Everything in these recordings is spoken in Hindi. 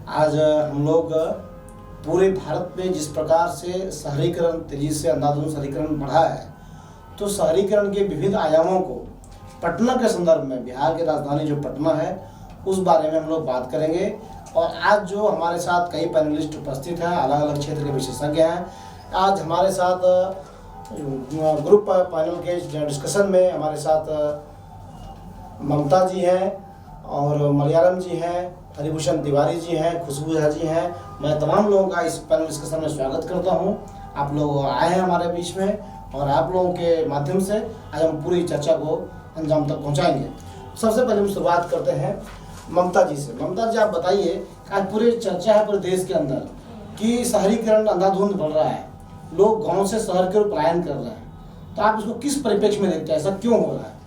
आज हम लोग पूरे भारत में जिस प्रकार से शहरीकरण तेजी से अंधाधुंध शहरीकरण बढ़ा है, तो शहरीकरण के विभिन्न आयामों को पटना के संदर्भ में, बिहार की राजधानी जो पटना है उस बारे में हम लोग बात करेंगे। और आज जो हमारे साथ कई पैनलिस्ट उपस्थित हैं, अलग अलग क्षेत्र के विशेषज्ञ हैं। आज हमारे साथ ग्रुप पैनल के डिस्कशन में हमारे साथ ममता जी हैं और मलयालम जी हैं, हरिभूषण तिवारी जी हैं, खुशबू झा जी हैं। मैं तमाम लोगों का इस पैनल डिस्कशन में स्वागत करता हूं। आप लोग आए हैं हमारे बीच में और आप लोगों के माध्यम से आज हम पूरी चर्चा को अंजाम तक पहुंचाएंगे। सबसे पहले हम शुरुआत करते हैं ममता जी से। ममता जी, आप बताइए, आज पूरी चर्चा है पूरे देश के अंदर कि शहरीकरण अंधाधुंध बढ़ रहा है, लोग गाँव से शहर की ओर पलायन कर रहे हैं, तो आप इसको किस परिप्रेक्ष्य में देखते हैं, ऐसा क्यों हो रहा है?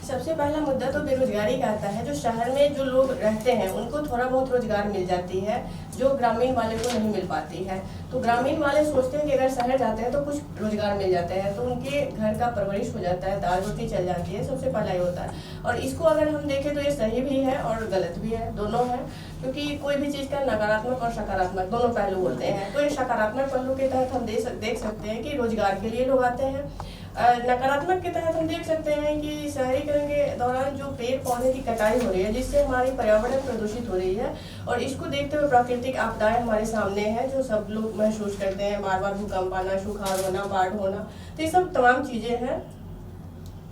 सबसे पहला मुद्दा तो बेरोजगारी का आता है। जो शहर में जो लोग रहते हैं उनको थोड़ा बहुत रोजगार मिल जाती है, जो ग्रामीण वाले को नहीं मिल पाती है। तो ग्रामीण वाले सोचते हैं कि अगर शहर जाते हैं तो कुछ रोजगार मिल जाता है, तो उनके घर का परवरिश हो जाता है, दाल रोटी चल जाती है। सबसे पहला ये होता है। और इसको अगर हम देखें तो ये सही भी है और गलत भी है, दोनों है। क्योंकि कोई भी चीज़ का नकारात्मक और सकारात्मक दोनों पहलू होते हैं। तो ये सकारात्मक पहलू के तहत हम देख सकते हैं कि रोजगार के लिए लोग आते हैं। नकारात्मक के तहत हम देख सकते हैं कि शहरीकरण के दौरान जो पेड़ पौधे की कटाई हो रही है, जिससे हमारी पर्यावरण प्रदूषित हो रही है। और इसको देखते हुए प्राकृतिक आपदाएं हमारे सामने हैं, जो सब लोग महसूस करते हैं। बार बार भूकंप आना, सुखाड़ होना, बाढ़ होना, तो ये सब तमाम चीज़ें हैं।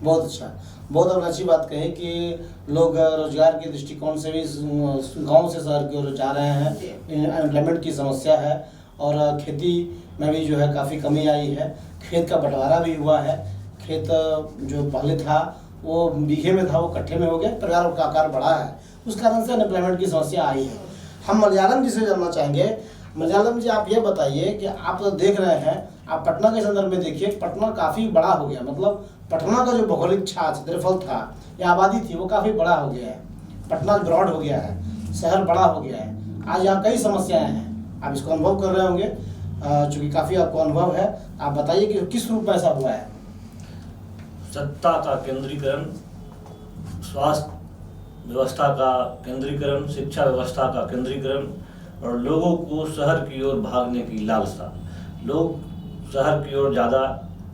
बहुत अच्छा, बहुत अच्छी बात कही कि लोग रोजगार के दृष्टिकोण से भी गांव से शहर की ओर जा रहे हैं। एम्प्लॉयमेंट की समस्या है और खेती में भी जो है काफ़ी कमी आई है। खेत का बंटवारा भी हुआ है। खेत जो पहले था वो बीघे में था, वो कट्ठे में हो गया, परिवार का आकार बढ़ा है, उस कारण से अनएम्प्लॉयमेंट की समस्या आई है। हम मलयालम जी से जानना चाहेंगे। मलयालम जी, आप ये बताइए कि आप देख रहे हैं, आप पटना के संदर्भ में देखिए, पटना काफ़ी बड़ा हो गया। मतलब पटना का जो भौगोलिक क्षेत्रफल था या आबादी थी वो काफ़ी बड़ा हो गया है। पटना ब्रॉड हो गया है, शहर बड़ा हो गया है। आज यहाँ कई समस्याएं हैं, आप इसको अनुभव कर रहे होंगे, चूँकि काफ़ी आपको अनुभव है। आप बताइए कि किस रूप में ऐसा हुआ है? सत्ता का केंद्रीकरण, स्वास्थ्य व्यवस्था का केंद्रीकरण, शिक्षा व्यवस्था का केंद्रीकरण और लोगों को शहर की ओर भागने की लालसा। लोग शहर की ओर ज़्यादा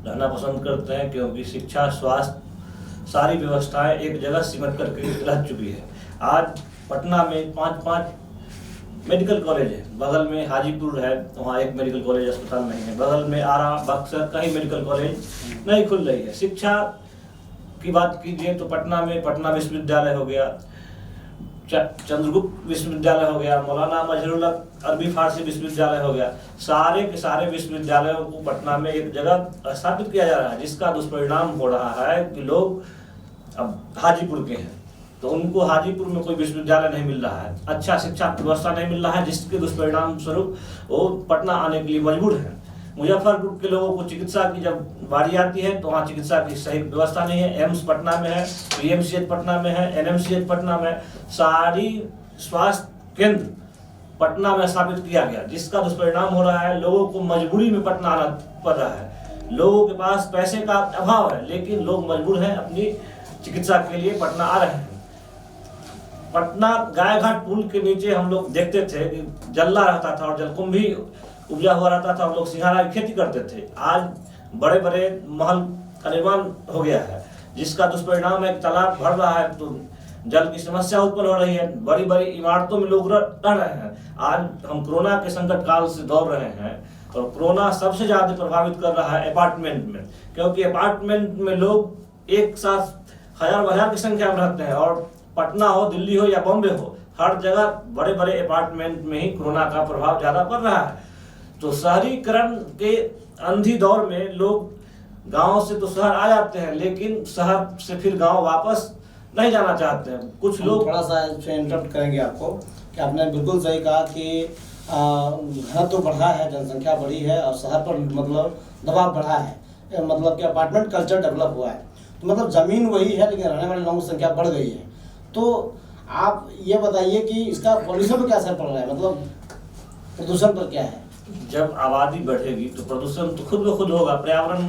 रहना पसंद करते हैं क्योंकि शिक्षा, स्वास्थ्य, सारी व्यवस्थाएं एक जगह सिमट करके रह चुकी है। आज पटना में 5 मेडिकल कॉलेज है, बगल में हाजीपुर है, वहाँ एक मेडिकल कॉलेज अस्पताल नहीं है, बगल में आरा, बक्सर, कहीं मेडिकल कॉलेज नहीं खुल रही है। शिक्षा की बात कीजिए तो पटना में पटना विश्वविद्यालय हो गया, चंद्रगुप्त विश्वविद्यालय हो गया, मौलाना मजहरूल हक अरबी फारसी विश्वविद्यालय हो गया। सारे के सारे विश्वविद्यालयों को पटना में एक जगह स्थापित किया जा रहा है, जिसका दुष्परिणाम हो रहा है कि लोग अब हाजीपुर के हैं तो उनको हाजीपुर में कोई विश्वविद्यालय नहीं मिल रहा है, अच्छा शिक्षा व्यवस्था नहीं मिल रहा है, जिसके दुष्परिणाम स्वरूप वो पटना आने के लिए मजबूर है। मुजफ्फरपुर के लोगों को चिकित्सा की जब बारी आती है तो वहाँ चिकित्सा की सही व्यवस्था नहीं है। एम्स पटना में है, पीएमसीएच पटना में है, एनएमसीएच पटना में, सारी स्वास्थ्य केंद्र पटना में स्थापित किया गया, जिसका दुष्परिणाम हो रहा है लोगों को मजबूरी में पटना आना पड़ रहा है। लोगों के पास पैसे का अभाव है, लेकिन लोग मजबूर हैं, अपनी चिकित्सा के लिए पटना आ रहे हैं। पटना गायघाट पुल के नीचे हम लोग देखते थे कि जल्ला रहता था और जलकुंभी उपजा हुआ रहता था, हम लोग सिंघाड़ा की खेती करते थे। आज बड़े बड़े महल का निर्माण हो गया है, जिसका दुष्परिणाम है तालाब भर रहा है तो जल की समस्या उत्पन्न हो रही है। बड़ी बड़ी इमारतों में लोग रह रहे हैं। आज हम कोरोना के संकट काल से दौड़ रहे हैं और कोरोना सबसे ज्यादा प्रभावित कर रहा है अपार्टमेंट में, क्योंकि अपार्टमेंट में लोग एक साथ हजार की संख्या में रहते हैं। और पटना हो, दिल्ली हो या बॉम्बे हो, हर जगह बड़े बड़े अपार्टमेंट में ही कोरोना का प्रभाव ज़्यादा पड़ रहा है। तो शहरीकरण के अंधी दौर में लोग गांव से तो शहर आ जाते हैं, लेकिन शहर से फिर गांव वापस नहीं जाना चाहते हैं। कुछ लोग थोड़ा सा इंटरप्ट करेंगे आपको कि आपने बिल्कुल सही कहा कि घर तो बढ़ा है, जनसंख्या बढ़ी है और शहर पर मतलब दबाव बढ़ा है, मतलब कि अपार्टमेंट कल्चर डेवलप हुआ है। तो मतलब ज़मीन वही है लेकिन रहने वाले लोगों की संख्या बढ़ गई है। तो आप ये बताइए कि इसका पॉल्यूशन पर क्या असर पड़ रहा है, मतलब प्रदूषण पर क्या है? जब आबादी बढ़ेगी तो प्रदूषण तो खुद ब खुद होगा। पर्यावरण,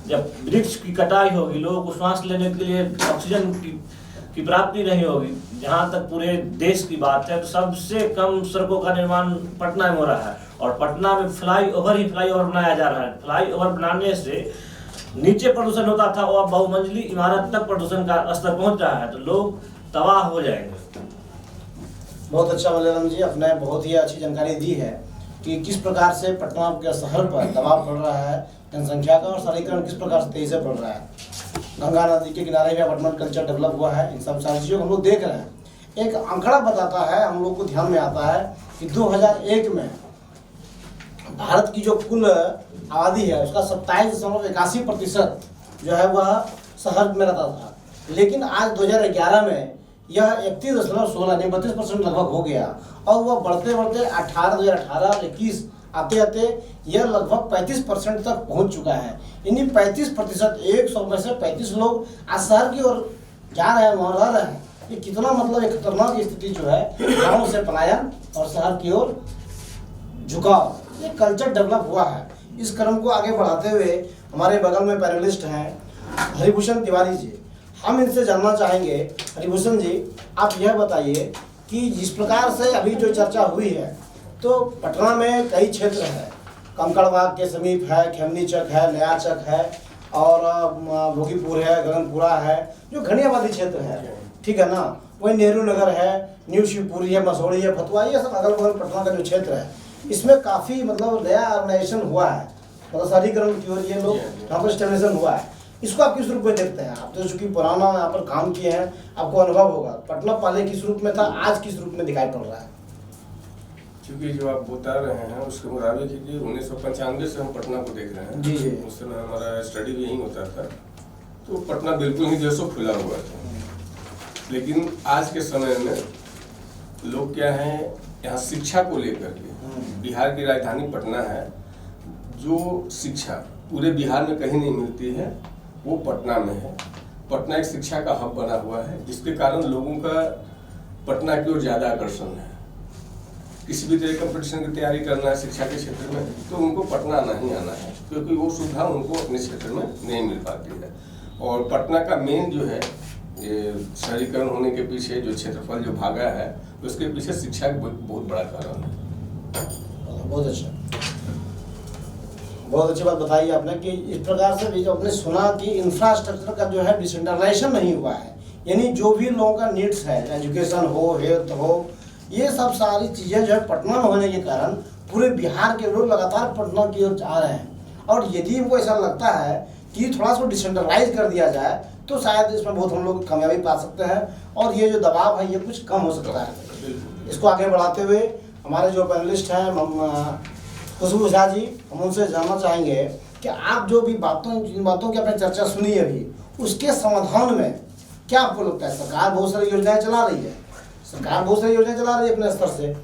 जब वृक्ष की कटाई होगी, लोगों को सांस लेने के लिए ऑक्सीजन की की प्राप्ति नहीं होगी। जहाँ तक पूरे देश की बात है तो सबसे कम सड़कों का निर्माण पटना में हो रहा है, और पटना में फ्लाईओवर बनाया जा रहा है। फ्लाईओवर बनाने से नीचे प्रदूषण होता था और बहुमंजिली इमारत तक प्रदूषण का स्तर पहुंच रहा है, तो लोग तबाह हो जाएंगे। बहुत अच्छा मलयालम जी, आपने बहुत ही अच्छी जानकारी दी है कि किस प्रकार से पटना के शहर पर दबाव पड़ रहा है जनसंख्या का, और शहरीकरण किस प्रकार से तेजी से बढ़ रहा है। गंगा नदी के किनारे में अपार्टमेंट कल्चर डेवलप हुआ है, इन सब सारी चीज़ों को हम लोग देख रहे हैं। एक आंकड़ा बताता है, हम लोग को ध्यान में आता है कि 2001 में भारत की जो कुल आबादी है उसका 27.81% जो है वह शहर में रहता था, लेकिन आज 2011 में यह 31.16 यानी 32% लगभग हो गया, और वह बढ़ते बढ़ते 2018 और 21 आते आते यह लगभग 35% तक पहुंच चुका है। यानी 35%, 100 में से 35 लोग आज शहर की ओर जा रहे हैं, वहाँ रह रहे हैं। ये कितना मतलब एक खतरनाक स्थिति जो है, गाँव से पलायन और शहर की ओर झुकाव, ये कल्चर डेवलप हुआ है। इस क्रम को आगे बढ़ाते हुए हमारे बगल में पैनलिस्ट हैं हरिभूषण तिवारी जी, हम इनसे जानना चाहेंगे। हरिभूषण जी, आप यह बताइए कि जिस प्रकार से अभी जो चर्चा हुई है, तो पटना में कई क्षेत्र हैं, कंकड़बाग के समीप है, खेमनी चक है, नया चक है, और भोगीपुर है, गगनपुरा है, जो घनी आबादी क्षेत्र है, ठीक है ना। वही नेहरू नगर है, न्यू शिवपुरी है, मसौड़ी है, फतुहा, ये सब अगल बगल पटना का जो क्षेत्र है, इसमें काफ़ी मतलब नया ऑर्गेनाइजेशन हुआ है, मतलब शहरीकरण की ओर ये लोग यहाँ पर स्टेबलाइजेशन हुआ है। इसको आप किस रूप में देखते हैं? आप तो चूंकि पुराना यहाँ पर काम किए हैं, आपको अनुभव होगा, पटना पहले किस रूप में था, आज किस रूप में दिखाई पड़ रहा है? क्योंकि जो आप बता रहे हैं उसके मुताबिक कि 1995 से हम पटना को देख रहे हैं। जी जी। उस समय हमारा स्टडी भी यहीं होता था, तो पटना बिल्कुल ही जैसो खुला हुआ था। लेकिन आज के समय में लोग क्या हैं, यहाँ शिक्षा को लेकर के, बिहार की राजधानी पटना है, जो शिक्षा पूरे बिहार में कहीं नहीं मिलती है वो पटना में है। पटना एक शिक्षा का हब बना हुआ है, जिसके कारण लोगों का पटना की ओर ज़्यादा आकर्षण है। किसी भी तरह कंपटीशन की तैयारी करना है शिक्षा के क्षेत्र में, तो उनको पटना नहीं आना है, क्योंकि वो सुविधा उनको अपने क्षेत्र में नहीं मिल पाती है। और पटना का मेन जो है, ये शहरीकरण होने के पीछे जो क्षेत्रफल जो भागा है, उसके पीछे शिक्षा का बहुत बड़ा कारण है। बहुत अच्छा, बहुत अच्छी बात बताई आपने कि इस प्रकार से भी जो आपने सुना कि इंफ्रास्ट्रक्चर का जो है डिसेंट्रलाइजेशन नहीं हुआ है, यानी जो भी लोगों का नीड्स है, एजुकेशन हो, हेल्थ हो, ये सब सारी चीज़ें जो है पटना में होने के कारण पूरे बिहार के लोग लगातार पटना की ओर जा रहे हैं। और यदि हमको ऐसा लगता है कि थोड़ा सा डिसेंट्रलाइज कर दिया जाए तो शायद इसमें बहुत हम लोग कामयाबी पा सकते हैं, और ये जो दबाव है ये कुछ कम हो सकता है। इसको आगे बढ़ाते हुए हमारे जो पैनलिस्ट हैं खुशबू झा जी, हम उनसे जानना चाहेंगे कि आप जो भी जिन बातों की आपने चर्चा सुनी अभी, उसके समाधान में क्या आपको लगता है? सरकार बहुत सारी योजनाएं चला रही है, अपने स्तर से,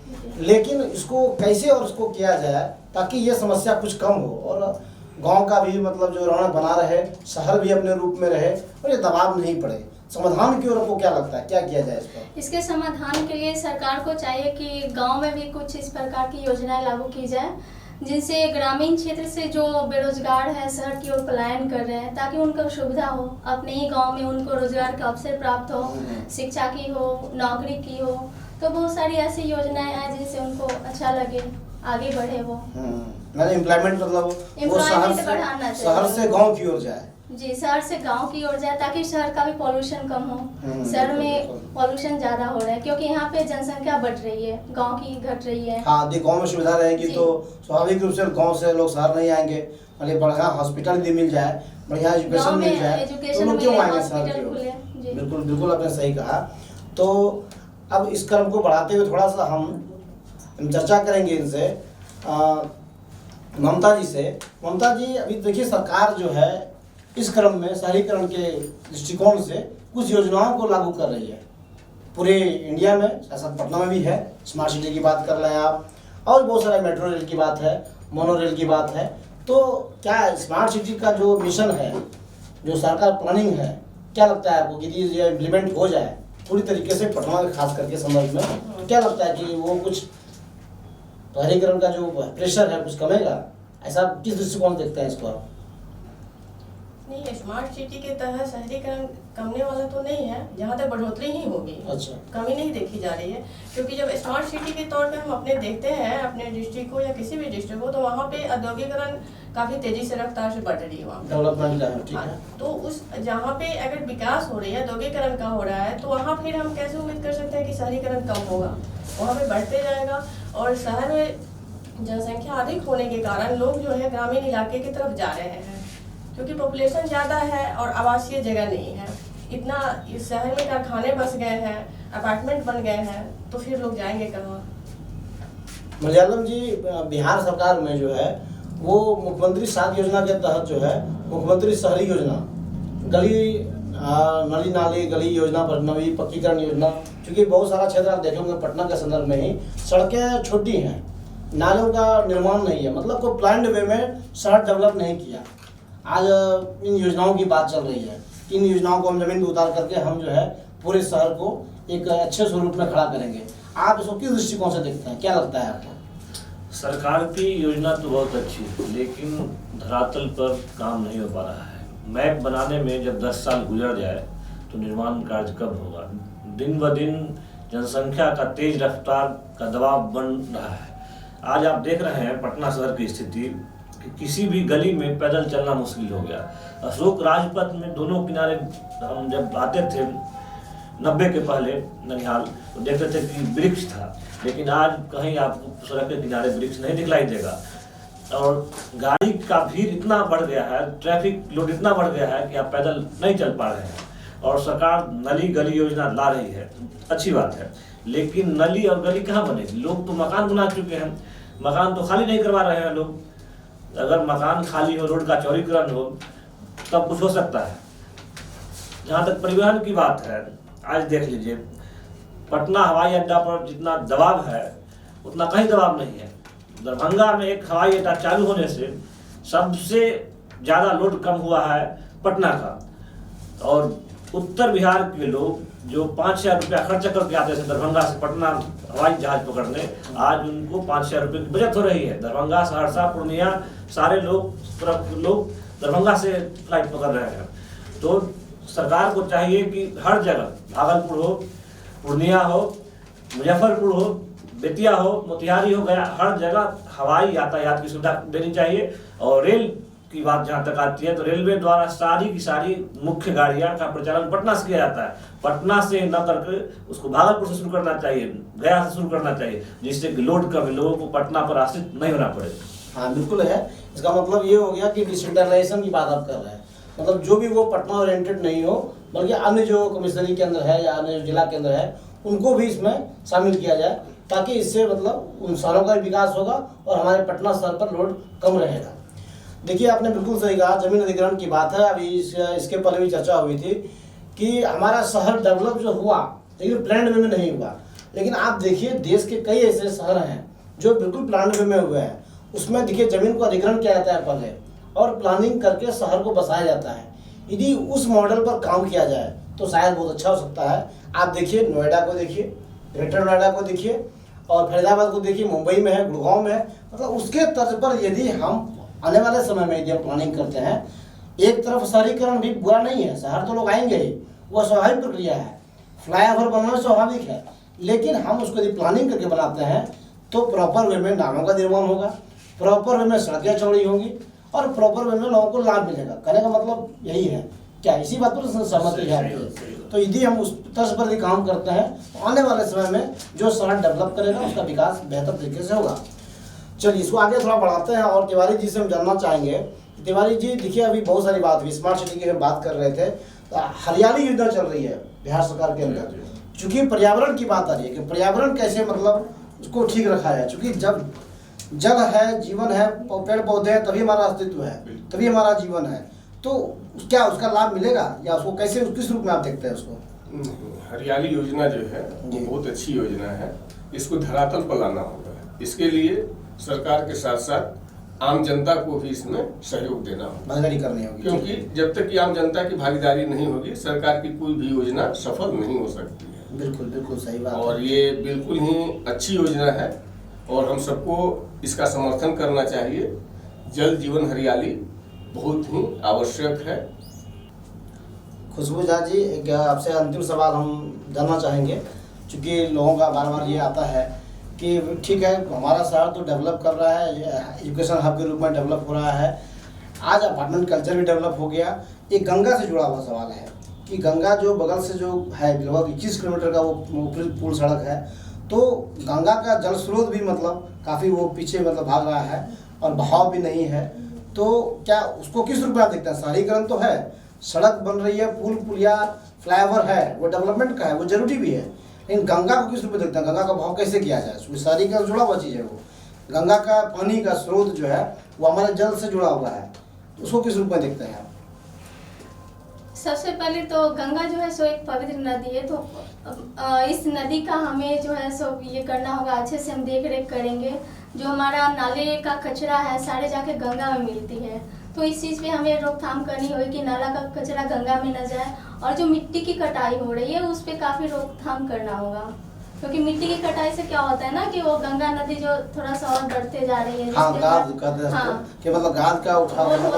लेकिन इसको कैसे और उसको किया जाए ताकि ये समस्या कुछ कम हो और गांव का भी मतलब जो रौनक बना रहे, शहर भी अपने रूप में रहे और ये दबाव नहीं पड़े। समाधान की ओर आपको क्या लगता है, क्या किया जाए इसका? इसके समाधान के लिए सरकार को चाहिए कि गांव में भी कुछ इस प्रकार की योजनाएं लागू की जाए, जिनसे ग्रामीण क्षेत्र से जो बेरोजगार है शहर की ओर पलायन कर रहे हैं, ताकि उनको सुविधा हो, अपने ही गांव में उनको रोजगार का अवसर प्राप्त हो, शिक्षा की हो, नौकरी की हो। तो बहुत सारी ऐसी योजनाएं हैं जिनसे उनको अच्छा लगे, आगे बढ़े वो। मैंने एम्प्लॉयमेंट मतलब वो शहर से गांव की ओर जाए। जी, शहर से गांव की ओर जाए, ताकि शहर का भी पॉल्यूशन कम हो। शहर में पॉल्यूशन ज्यादा हो रहा है क्योंकि यहाँ पे जनसंख्या बढ़ रही है, गांव की घट रही है। हाँ, यदि गांव में सुविधा रहेगी तो स्वाभाविक रूप से गांव से लोग शहर नहीं आएंगे, और बढ़िया हॉस्पिटल भी मिल जाए, बढ़िया एजुकेशन मिल जाए, तो लोग क्यों आएंगे शहर की ओर? बिल्कुल बिल्कुल आपने सही कहा। तो अब इस क्रम को बढ़ाते हुए थोड़ा सा हम चर्चा करेंगे इनसे, ममता जी से। ममता जी, अभी देखिए सरकार जो है इस क्रम में शहरीकरण के दृष्टिकोण से कुछ योजनाओं को लागू कर रही है पूरे इंडिया में, ऐसा पटना में भी है। स्मार्ट सिटी की बात कर रहे हैं आप, और बहुत सारे मेट्रो रेल की बात है, मोनो रेल की बात है। तो क्या स्मार्ट सिटी का जो मिशन है, जो सरकार प्लानिंग है, क्या लगता है आपको कि ये इम्प्लीमेंट हो जाए पूरी तरीके से पटना में खास करके संदर्भ में, क्या लगता है कि वो कुछ शहरीकरण का जो प्रेशर है कुछ कमेगा? ऐसा किस दृष्टिकोण देखते हैं इसको आप? नहीं, स्मार्ट सिटी के तहत शहरीकरण कमने वाला तो नहीं है, जहाँ तक बढ़ोतरी ही होगी, अच्छा। कमी नहीं देखी जा रही है। क्योंकि जब स्मार्ट सिटी के तौर पे हम अपने देखते हैं अपने डिस्ट्रिक्ट को या किसी भी डिस्ट्रिक्ट को, तो वहाँ पे औद्योगिकरण काफ़ी तेजी से रफ्तार से बढ़ रही है वहाँ पे। डेवलपमेंट है, ठीक है। तो उस जहाँ पे अगर विकास हो रही है, औद्योगिकरण का हो रहा है, तो वहाँ फिर हम कैसे उम्मीद कर सकते हैं कि शहरीकरण कम होगा? वहाँ पे बढ़ते जाएगा और शहर में जनसंख्या अधिक होने के कारण लोग जो है ग्रामीण इलाके की तरफ जा रहे हैं, क्योंकि पॉपुलेशन ज़्यादा है और आवासीय जगह नहीं है। इतना इस शहर में कारखाने बस गए हैं, अपार्टमेंट बन गए हैं, तो फिर लोग जाएंगे कहाँ? मलयालम जी, बिहार सरकार में जो है वो मुख्यमंत्री 7 योजना के तहत जो है मुख्यमंत्री शहरी योजना, गली नली नाली गली योजना, नवी पक्कीकरण योजना, क्योंकि बहुत सारा क्षेत्र आप देखेंगे पटना के संदर्भ में ही सड़कें छोटी हैं, नालों का निर्माण नहीं है, मतलब कोई प्लान्ड वे में शहर डेवलप नहीं किया। आज इन योजनाओं की बात चल रही है, इन योजनाओं को हम जमीन पर उतार करके हम जो है पूरे शहर को एक अच्छे स्वरूप में खड़ा करेंगे। आप इसको किस दृष्टिकोण से देखते हैं, क्या लगता है आपको? सरकार की योजना तो बहुत अच्छी है, लेकिन धरातल पर काम नहीं हो पा रहा है। मैप बनाने में जब 10 साल गुजर जाए तो निर्माण कार्य कब होगा? दिन ब दिन जनसंख्या का तेज रफ्तार का दबाव बन रहा है। आज आप देख रहे हैं पटना शहर की स्थिति कि किसी भी गली में पैदल चलना मुश्किल हो गया। अशोक राजपथ में दोनों किनारे हम जब आते थे 90 के पहले ननिहाल, तो देखते थे कि वृक्ष था, लेकिन आज कहीं आपको सड़क के किनारे वृक्ष नहीं दिखलाई देगा। और गाड़ी का भीड़ इतना बढ़ गया है, ट्रैफिक लोड इतना बढ़ गया है कि आप पैदल नहीं चल पा रहे हैं। और सरकार नली गली योजना ला रही है, अच्छी बात है, लेकिन नली और गली कहाँ बनेगी? लोग तो मकान बना चुके हैं, मकान तो खाली नहीं करवा रहे हैं लोग। अगर मकान खाली हो, रोड का चौड़ीकरण हो, तब कुछ हो सकता है। जहाँ तक परिवहन की बात है, आज देख लीजिए पटना हवाई अड्डा पर जितना दबाव है उतना कहीं दबाव नहीं है। दरभंगा में एक हवाई अड्डा चालू होने से सबसे ज़्यादा लोड कम हुआ है पटना का। और उत्तर बिहार के लोग जो 5,000 रुपया खर्च करके आते थे दरभंगा से पटना हवाई जहाज पकड़ने, आज उनको 5,000 रुपये की बचत हो रही है। दरभंगा, सहरसा, पूर्णिया सारे लोग दरभंगा से फ्लाइट पकड़ रहे हैं। तो सरकार को चाहिए कि हर जगह, भागलपुर हो, पूर्णिया हो, मुजफ्फरपुर हो, बेतिया हो, मोतिहारी हो, गया, हर जगह हवाई यातायात की सुविधा देनी चाहिए। और रेल की बात जहाँ तक आती है तो रेलवे द्वारा सारी की सारी मुख्य गाड़ियाँ का प्रचालन पटना से किया जाता है। पटना से न करके उसको भागलपुर से शुरू करना चाहिए, गया से शुरू करना चाहिए, जिससे कि लोड कम, लोगों को पटना पर आश्रित नहीं होना पड़े। हाँ बिल्कुल है। इसका मतलब ये हो गया कि डिसेंट्रलाइजेशन की बात आप कर रहे हैं, मतलब जो भी वो पटना ओरिएंटेड नहीं हो, बल्कि अन्य जो कमिश्नरी के अंदर है या अन्य जिला के अंदर है उनको भी इसमें शामिल किया जाए, ताकि इससे मतलब उन शहरों का विकास होगा और हमारे पटना शहर पर लोड कम रहेगा। देखिए आपने बिल्कुल सही कहा, जमीन अधिग्रहण की बात है। अभी इसके पहले भी चर्चा हुई थी कि हमारा शहर डेवलप जो हुआ, लेकिन प्लान्ड वे में नहीं हुआ। लेकिन आप देखिए देश के कई ऐसे शहर हैं जो बिल्कुल प्लान्ड वे में हुए हैं। उसमें देखिए जमीन को अधिग्रहण किया जाता है पहले और प्लानिंग करके शहर को बसाया जाता है। यदि उस मॉडल पर काम किया जाए तो शायद बहुत अच्छा हो सकता है। आप देखिए नोएडा को देखिए, ग्रेटर नोएडा को देखिए, और फरीदाबाद को देखिए, मुंबई में है, गुड़गांव में है। मतलब उसके तर्ज पर यदि हम आने वाले समय में यदि हम प्लानिंग करते हैं, एक तरफ शहरीकरण भी बुरा नहीं है, शहर तो लोग आएंगे ही, वह स्वाभाविक प्रक्रिया है, फ्लाईओवर बनना स्वाभाविक है। लेकिन हम उसको यदि प्लानिंग करके बनाते हैं तो प्रॉपर वे में नालों का निर्माण होगा, प्रॉपर वे में सड़कें चौड़ी होंगी और प्रॉपर वे में लोगों को लाभ मिलेगा। कहने का मतलब यही है। क्या इसी बात पर सहमति है आपकी? तो यदि हम उस तर्ज पर भी काम करते हैं तो आने वाले समय में जो शहर डेवलप करेगा उसका विकास बेहतर तरीके से होगा। चलिए इसको आगे थोड़ा बढ़ाते हैं और तिवारी जी से हम जानना चाहेंगे। तिवारी जी देखिए, अभी बहुत सारी बात हुई, स्मार्ट सिटी की हम बात कर रहे थे, तो हरियाली योजना चल रही है बिहार सरकार के अंदर। चूँकि पर्यावरण की बात आ रही है कि पर्यावरण कैसे मतलब उसको ठीक रखा जाए, चूँकि जब जल है, जीवन है, पेड़ पौधे हैं, तभी हमारा अस्तित्व है, तभी हमारा जीवन है। तो क्या उसका लाभ मिलेगा या उसको कैसे, किस रूप में आप देखते हैं उसको? हरियाली योजना जो है वो बहुत अच्छी योजना है, इसको धरातल पर लाना होगा। इसके लिए सरकार के साथ साथ आम जनता को भी इसमें सहयोग देना होगा, भागीदारी करनी होगी, क्योंकि जब तक कि आम जनता की भागीदारी नहीं होगी सरकार की कोई भी योजना सफल नहीं हो सकती है। बिल्कुल बिल्कुल सही बात। और ये बिल्कुल ही अच्छी योजना है और हम सबको इसका समर्थन करना चाहिए। जल जीवन हरियाली बहुत ही आवश्यक है। खुशबू झा जी, एक आपसे अंतिम सवाल हम जानना चाहेंगे, चूँकि लोगों का बार बार ये आता है कि ठीक है हमारा शहर तो डेवलप कर रहा है, एजुकेशन हब के रूप में डेवलप हो रहा है, आज अपार्टमेंट कल्चर भी डेवलप हो गया। एक गंगा से जुड़ा हुआ सवाल है कि गंगा जो बगल से जो है लगभग 21 किलोमीटर का वो पुल सड़क है, तो गंगा का जल स्रोत भी मतलब काफ़ी वो पीछे मतलब भाग रहा है और बहाव भी नहीं है, तो क्या उसको किस रूप में आप देखते हैं? शहरीकरण तो है, सड़क बन रही है, पुल पुलिया फ्लाईओवर है, वो डेवलपमेंट का है, वो जरूरी भी है, लेकिन गंगा को किस रूप में देखते हैं? गंगा का भाव कैसे किया जाए? उसमें शहरीकरण जुड़ा हुआ चीज़ है, वो गंगा का पानी का स्रोत जो है वो हमारे जल से जुड़ा हुआ है, उसको किस रूप में देखते हैं आप? सबसे पहले तो गंगा जो है सो एक पवित्र नदी है, तो इस नदी का हमें जो है सो ये करना होगा, अच्छे से हम देख रेख करेंगे। जो हमारा नाले का कचरा है सारे जाके गंगा में मिलती है, तो इस चीज़ पे हमें रोकथाम करनी होगी कि नाला का कचरा गंगा में न जाए। और जो मिट्टी की कटाई हो रही है उस पर काफ़ी रोकथाम करना होगा, क्योंकि मिट्टी की कटाई से क्या होता है ना कि वो गंगा नदी जो थोड़ा सा और बढ़ते जा रही है। हाँ, गाद कहते हैं हाँ, कि मतलब गाद का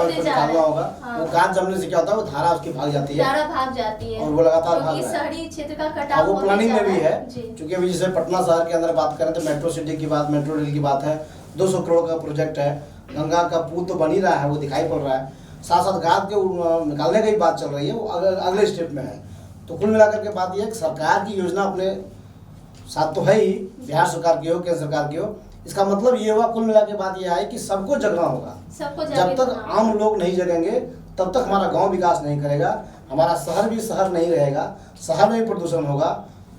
निकालना होगा, हाँ, वो गाद जमने से क्या होता है, वो धारा उसकी भाग जाती है, धारा भाग जाती है और वो लगातार भाग क्योंकि रहा है। शहरी क्षेत्र का कटाव वो प्लानिंग में भी है, जी। क्योंकि अभी जैसे पटना शहर के अंदर बात करें तो मेट्रो सिटी की बात, मेट्रो रेल की बात है, 200 करोड़ का प्रोजेक्ट है, गंगा का पुल तो बन ही रहा है, वो दिखाई पड़ रहा है, साथ साथ गाद के निकालने की बात चल रही है, वो अगले स्टेप में है। तो कुल मिलाकर के बात यह है कि सरकार की योजना अपने साथ तो है ही, बिहार सरकार की हो, केंद्र सरकार की हो, इसका मतलब ये हुआ कुल मिला के बात यह है कि सबको जगना होगा। सबको जब तक आम लोग नहीं जगेंगे तब तक हमारा गांव विकास नहीं करेगा, हमारा शहर भी शहर नहीं रहेगा, शहर में भी प्रदूषण होगा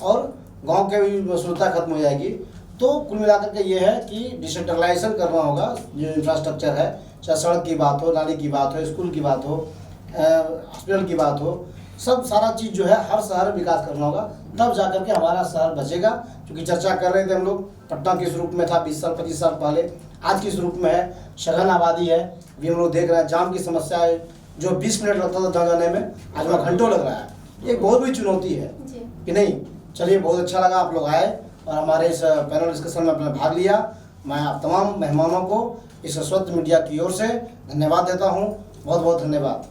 और गांव के भी शुद्धता खत्म हो जाएगी। तो कुल मिलाकर के ये है कि डिसेंट्रलाइजेशन करना होगा, जो इंफ्रास्ट्रक्चर है, चाहे सड़क की बात हो, नाली की बात हो, स्कूल की बात हो, हॉस्पिटल की बात हो, सब सारा चीज़ जो है हर शहर में विकास करना होगा, तब जाकर के हमारा शहर बचेगा। क्योंकि चर्चा कर रहे थे हम लोग, पटना किस रूप में था 20 साल 25 साल पहले, आज किस रूप में है, सघन आबादी है, अभी हम लोग देख रहे हैं जाम की समस्या है, जो 20 मिनट लगता था जाने में आज वहाँ घंटों लग रहा है, ये बहुत बड़ी चुनौती है कि नहीं। चलिए, बहुत अच्छा लगा आप लोग आए और हमारे इस पैनल डिस्कशन में अपना भाग लिया। मैं आप तमाम मेहमानों को इस स्वच्छ मीडिया की ओर से धन्यवाद देता हूँ, बहुत बहुत धन्यवाद।